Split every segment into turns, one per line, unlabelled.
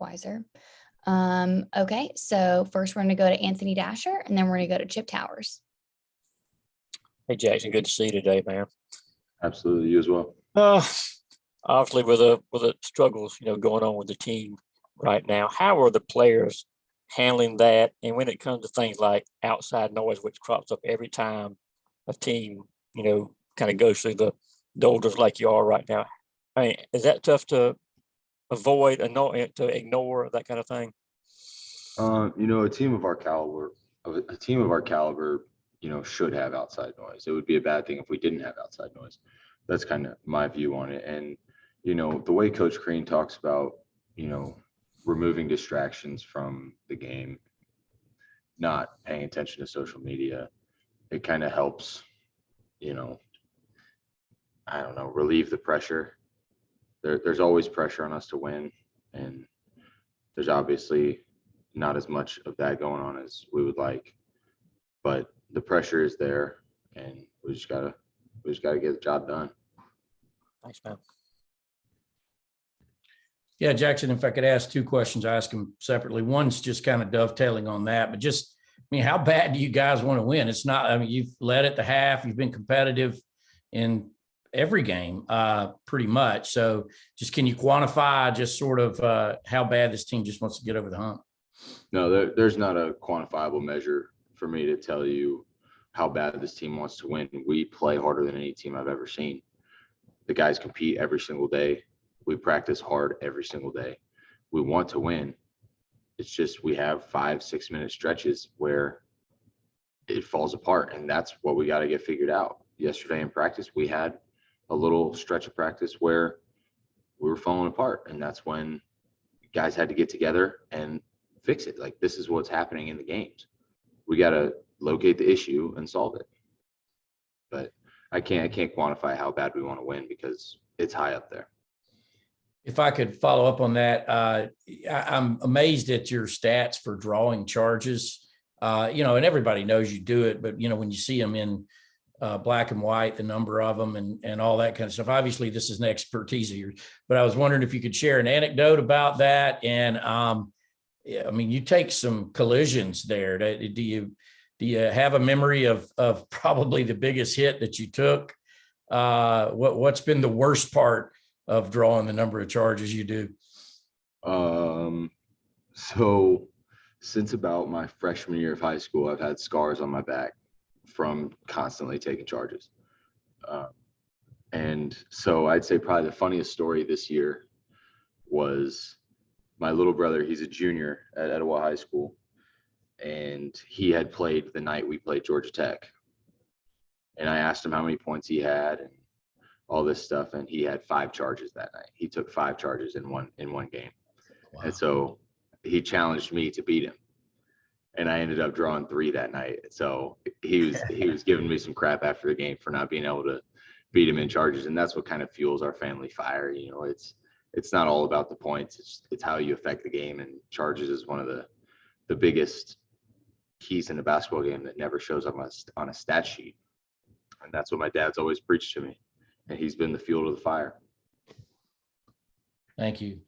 Weiser. Okay, so first we're going to go to Anthony Dasher, and then we're going to go to Chip Towers.
Hey, Jackson, good to see you today, man.
Absolutely, you as well.
Obviously, with the struggles, going on with the team right now, how are the players handling that? And when it comes to things like outside noise, which crops up every time a team, kind of goes through the doldrums like you are right now, I mean, is that tough to avoid, to ignore, that kind of thing?
A team of our caliber, should have outside noise. It would be a bad thing if we didn't have outside noise. That's kind of my view on it. And, the way Coach Crean talks about, removing distractions from the game, not paying attention to social media, it kind of helps, I don't know, relieve the pressure. There's always pressure on us to win. And there's obviously not as much of that going on as we would like, but the pressure is there, and we just gotta get the job done.
Thanks, man.
Yeah, Jackson, if I could ask two questions, I ask them separately. One's just kind of dovetailing on that, but how bad do you guys want to win? It's not, you've led at the half, you've been competitive in every game, pretty much. So just, can you quantify just sort of how bad this team just wants to get over the hump?
No, there's not a quantifiable measure for me to tell you how bad this team wants to win. We play harder than any team I've ever seen. The guys compete every single day. We practice hard every single day. We want to win. It's just we have 5-6 minute stretches where it falls apart, and that's what we got to get figured out. Yesterday in practice, we had a little stretch of practice where we were falling apart, and that's when guys had to get together and fix it. Like, this is what's happening in the games. We got to locate the issue and solve it. But I can't quantify how bad we want to win because it's high up there.
If I could follow up on that, I'm amazed at your stats for drawing charges. And everybody knows you do it, but when you see them in black and white, the number of them and all that kind of stuff, obviously this is an expertise of yours, but I was wondering if you could share an anecdote about that. And you take some collisions there. Do you have a memory of probably the biggest hit that you took? What's been the worst part of drawing the number of charges you do?
So since about my freshman year of high school, I've had scars on my back from constantly taking charges. And so I'd say probably the funniest story this year was my little brother. He's a junior at Etowah High School, and he had played the night we played Georgia Tech. And I asked him how many points he had and all this stuff, and he had 5 charges that night. He took 5 charges in one game. Wow. And so he challenged me to beat him, and I ended up drawing 3 that night. So he was giving me some crap after the game for not being able to beat him in charges, and that's what kind of fuels our family fire. It's not all about the points. It's how you affect the game, and charges is one of the biggest keys in the basketball game that never shows up on a stat sheet. And that's what my dad's always preached to me, and he's been the fuel to the fire.
Thank you.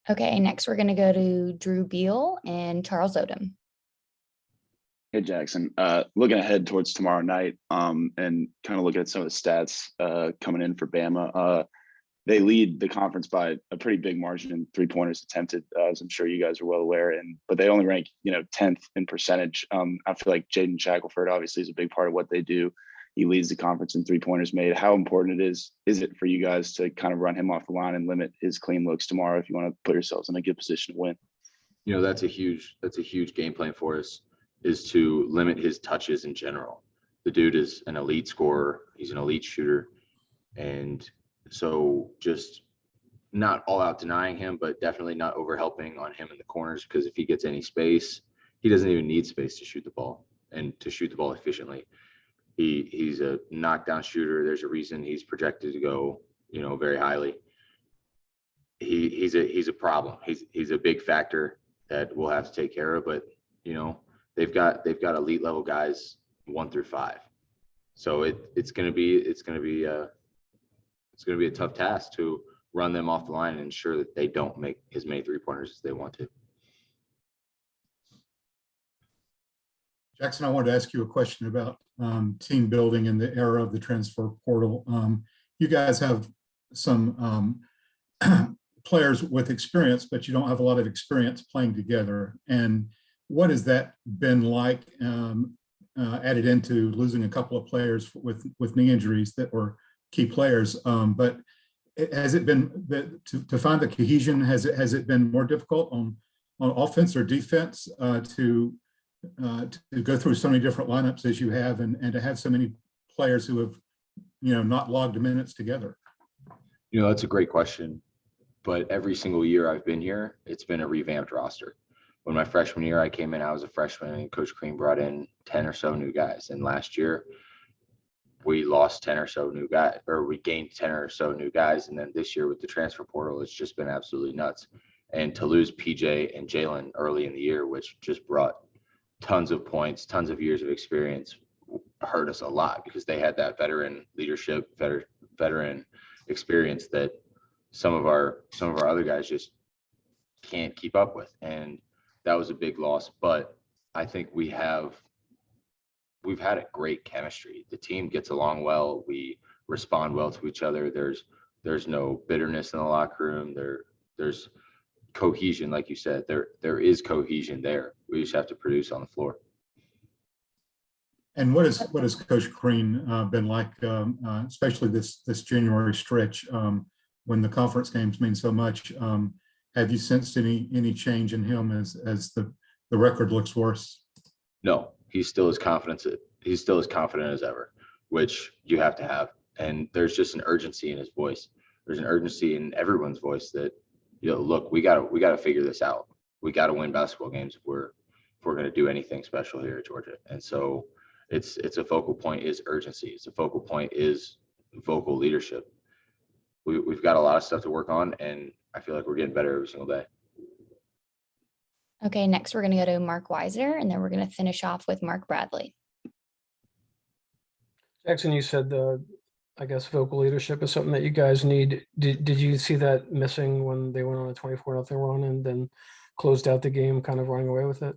Okay, next we're going to go to Drew Beale and Charles Odom.
Hey, Jackson. Looking ahead towards tomorrow night, and kind of looking at some of the stats coming in for Bama. They lead the conference by a pretty big margin in 3-pointers attempted, as I'm sure you guys are well aware. But they only rank, 10th in percentage. I feel like Jaden Shackelford obviously is a big part of what they do. He leads the conference in 3-pointers made. How important is it for you guys to kind of run him off the line and limit his clean looks tomorrow if you want to put yourselves in a good position to win?
That's a huge game plan for us, is to limit his touches in general. The dude is an elite scorer. He's an elite shooter. And so just not all out denying him, but definitely not over helping on him in the corners, because if he gets any space, he doesn't even need space to shoot the ball and to shoot the ball efficiently. He's a knockdown shooter. There's a reason he's projected to go, very highly. He's a problem. He's a big factor that we'll have to take care of, but they've got elite level guys 1 through 5. So it's going to be a tough task to run them off the line and ensure that they don't make as many 3-pointers as they want to.
Jaxon, I wanted to ask you a question about team building in the era of the transfer portal. You guys have some players with experience, but you don't have a lot of experience playing together. And what has that been like, added into losing a couple of players with knee injuries that were key players? But has it been to find the cohesion? Has it been more difficult on offense or defense to go through so many different lineups as you have, and to have so many players who have, not logged minutes together?
That's a great question. But every single year I've been here, it's been a revamped roster. When my freshman year I came in, I was a freshman, and Coach Crean brought in 10 or so new guys. And last year we lost 10 or so new guys, or we gained 10 or so new guys. And then this year with the transfer portal, it's just been absolutely nuts. And to lose PJ and Jalen early in the year, which just brought tons of points, tons of years of experience, hurt us a lot, because they had that veteran leadership, veteran experience that some of our other guys just can't keep up with. And that was a big loss. But I think we've had a great chemistry. The team gets along well. We respond well to each other. There's no bitterness in the locker room. There's cohesion, like you said. There is cohesion there. We just have to produce on the floor.
And what has Coach Crean been like, especially this January stretch, when the conference games mean so much? Have you sensed any change in him as the record looks worse?
No, he's still as confident as ever, which you have to have. And there's just an urgency in his voice. There's an urgency in everyone's voice that, look, we gotta figure this out. We gotta win basketball games if we're going to do anything special here at Georgia. And so it's a focal point is urgency. It's a focal point is vocal leadership. We've got a lot of stuff to work on, and I feel like we're getting better every single day.
Okay, next we're going to go to Mark Weiser, and then we're going to finish off with Mark Bradley.
Jaxon, you said I guess vocal leadership is something that you guys need. Did you see that missing when they went on a 24-0 run and then closed out the game, kind of running away with it?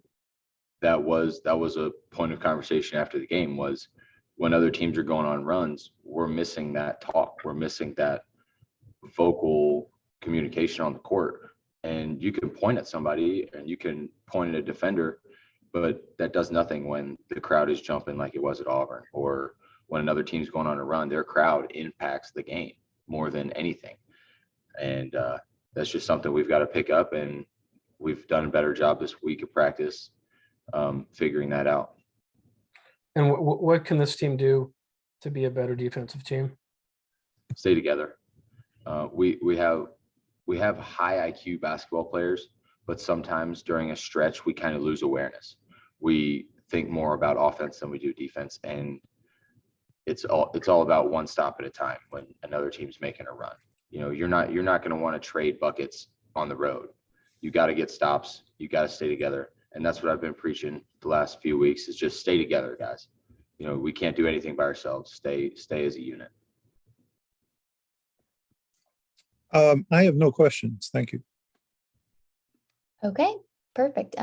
That was a point of conversation after the game, was when other teams are going on runs, we're missing that talk. We're missing that vocal communication on the court. And you can point at somebody and you can point at a defender, but that does nothing when the crowd is jumping like it was at Auburn, or when another team's going on a run. Their crowd impacts the game more than anything. And that's just something we've got to pick up, and we've done a better job this week of practice figuring that out.
And what can this team do to be a better defensive team?
Stay together. We have high IQ basketball players, but sometimes during a stretch we kind of lose awareness. We think more about offense than we do defense, and it's all about one stop at a time when another team's making a run. You're not going to want to trade buckets on the road. You got to get stops. You got to stay together. And that's what I've been preaching the last few weeks, is just stay together, guys. We can't do anything by ourselves. Stay as a unit.
I have no questions. Thank you.
Okay, perfect.